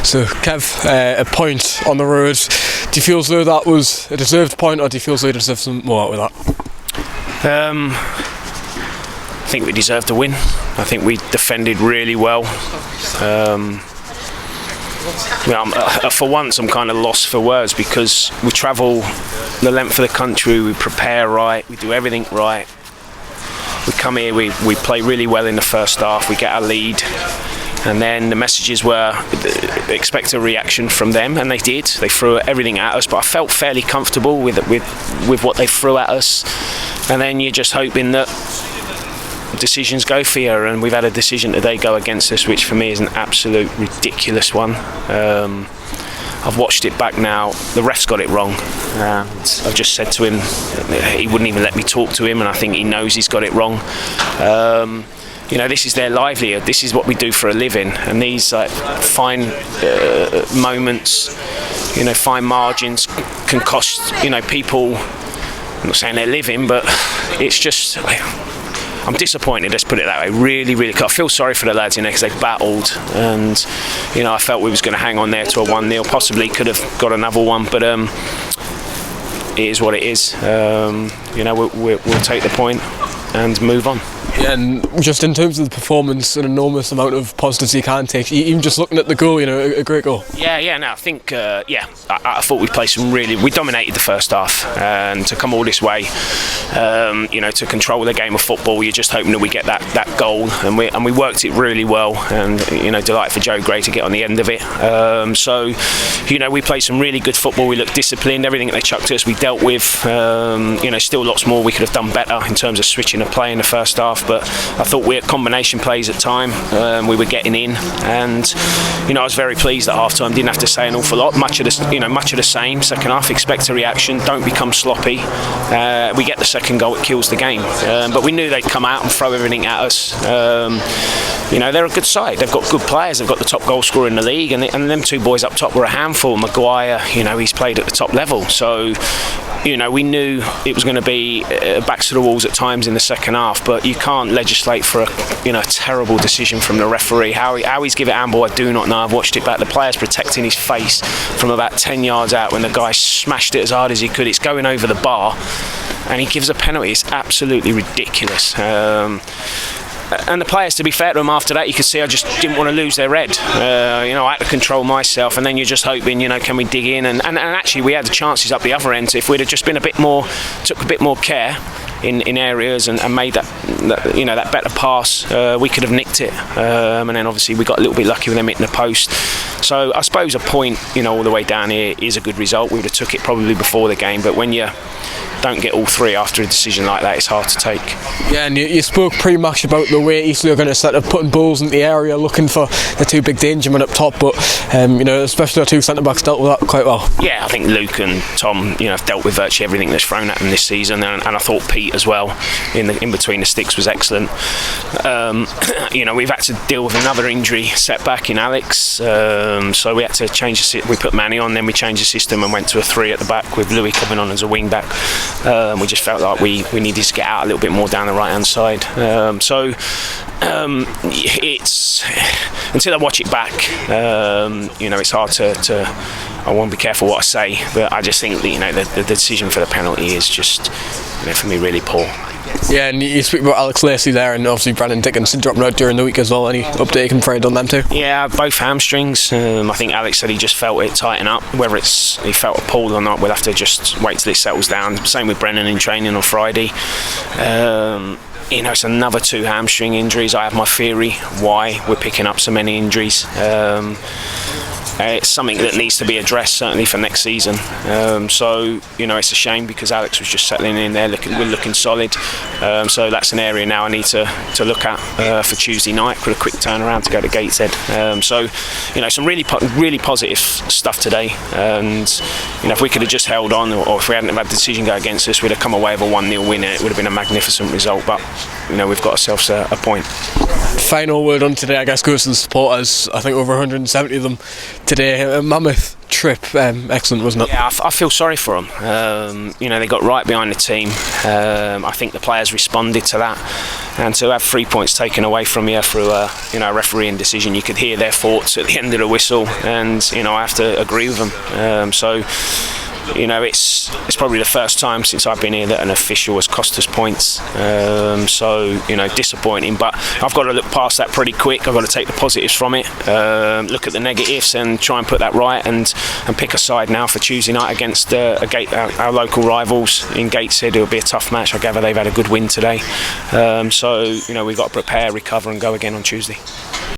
So, Kev, a point on the road. Do you feel as though that was a deserved point, or do you feel as though you deserved some more out with that? I think we deserved a win. I think we defended really well. For once, I'm kind of lost for words, because we travel the length of the country, we prepare right, we do everything right. We come here, we play really well in the first half, we get our lead, and then the messages were expect a reaction from them, and they did. They threw everything at us, but I felt fairly comfortable with what they threw at us. And then you're just hoping that decisions go for you, and we've had a decision today go against us, which for me is an absolute ridiculous one. I've watched it back now. The ref's got it wrong. I've just said to him, he wouldn't even let me talk to him, and I think he knows he's got it wrong. This is their livelihood. This is what we do for a living, and these fine moments, fine margins can cost people. I'm not saying they're living, but it's just. I'm disappointed, let's put it that way. Really, really. I feel sorry for the lads, because they battled, and I felt we was going to hang on there to a 1-0. Possibly could have got another one, but it is what it is. We'll take the point and move on. Yeah, and just in terms of the performance, an enormous amount of positives you can take. Even just looking at the goal, a great goal. I think, I thought we played we dominated the first half, and to come all this way, to control the game of football, you're just hoping that we get that goal, and we worked it really well, and delighted for Joe Gray to get on the end of it. We played some really good football. We looked disciplined. Everything that they chucked at us, we dealt with. Still lots more we could have done better in terms of switching of play in the first half. But I thought we had combination plays at time. We were getting in, and I was very pleased at half time. Didn't have to say an awful lot. Much of the same. Second half, expect a reaction. Don't become sloppy. We get the second goal, it kills the game. But we knew they'd come out and throw everything at us. They're a good side. They've got good players. They've got the top goal scorer in the league, and them two boys up top were a handful. Maguire, he's played at the top level. So, we knew it was going to be backs to the walls at times in the second half. But you can't legislate for a terrible decision from the referee. How he's given it handball, I do not know. I've watched it back. The player's protecting his face from about 10 yards out when the guy smashed it as hard as he could. It's going over the bar, and he gives a penalty. It's absolutely ridiculous. And the players, to be fair to them, after that, you could see I just didn't want to lose their head. I had to control myself, and then you're just hoping, can we dig in? And actually, we had the chances up the other end. If we'd have just been took a bit more care in areas and made that better pass, we could have nicked it. And then obviously we got a little bit lucky with them hitting the post. So I suppose a point, all the way down here is a good result. We would have took it probably before the game, but when you don't get all three after a decision like that, it's hard to take. Yeah, and you spoke pre-match about the way Eastleigh are going to set up putting balls in the area, looking for the two big danger men up top, but especially our two centre-backs dealt with that quite well. Yeah, I think Luke and Tom have dealt with virtually everything that's thrown at them this season, and I thought Pete as well in between the sticks was excellent. We've had to deal with another injury setback in Alex, so we had to change we put Manny on, then we changed the system and went to a 3 at the back with Louis coming on as a wing back. We just felt like we needed to get out a little bit more down the right hand side. It's until I watch it back, it's hard to I want to be careful what I say, but I just think that the decision for the penalty is just for me really poor. Yeah, and you speak about Alex Lacey there, and obviously Brandon Dickinson dropping out during the week as well. Any update you can provide on them too? Yeah, both hamstrings. I think Alex said he just felt it tighten up. Whether he felt a pull or not, we'll have to just wait till it settles down. Same with Brennan in training on Friday. It's another 2 hamstring injuries. I have my theory why we're picking up so many injuries. It's something that needs to be addressed, certainly for next season. It's a shame because Alex was just settling in there, we're looking solid. So that's an area now I need to look at for Tuesday night, put a quick turnaround to go to Gateshead. Some really positive stuff today. And if we could have just held on, or if we hadn't had the decision go against us, we'd have come away with a 1-0 win, and it would have been a magnificent result. But we've got ourselves a point. Final word on today, I guess, goes to the supporters. I think over 170 of them today. Mammoth trip excellent, wasn't it? Yeah, I feel sorry for them. They got right behind the team. I think the players responded to that, and to have 3 points taken away from you through a refereeing decision, you could hear their thoughts at the end of the whistle, and I have to agree with them. It's probably the first time since I've been here that an official has cost us points. Disappointing, but I've got to look past that pretty quick. I've got to take the positives from it, look at the negatives and try and put that right, and pick a side now for Tuesday night against our local rivals in Gateshead. It'll be a tough match. I gather they've had a good win today. We've got to prepare, recover and go again on Tuesday.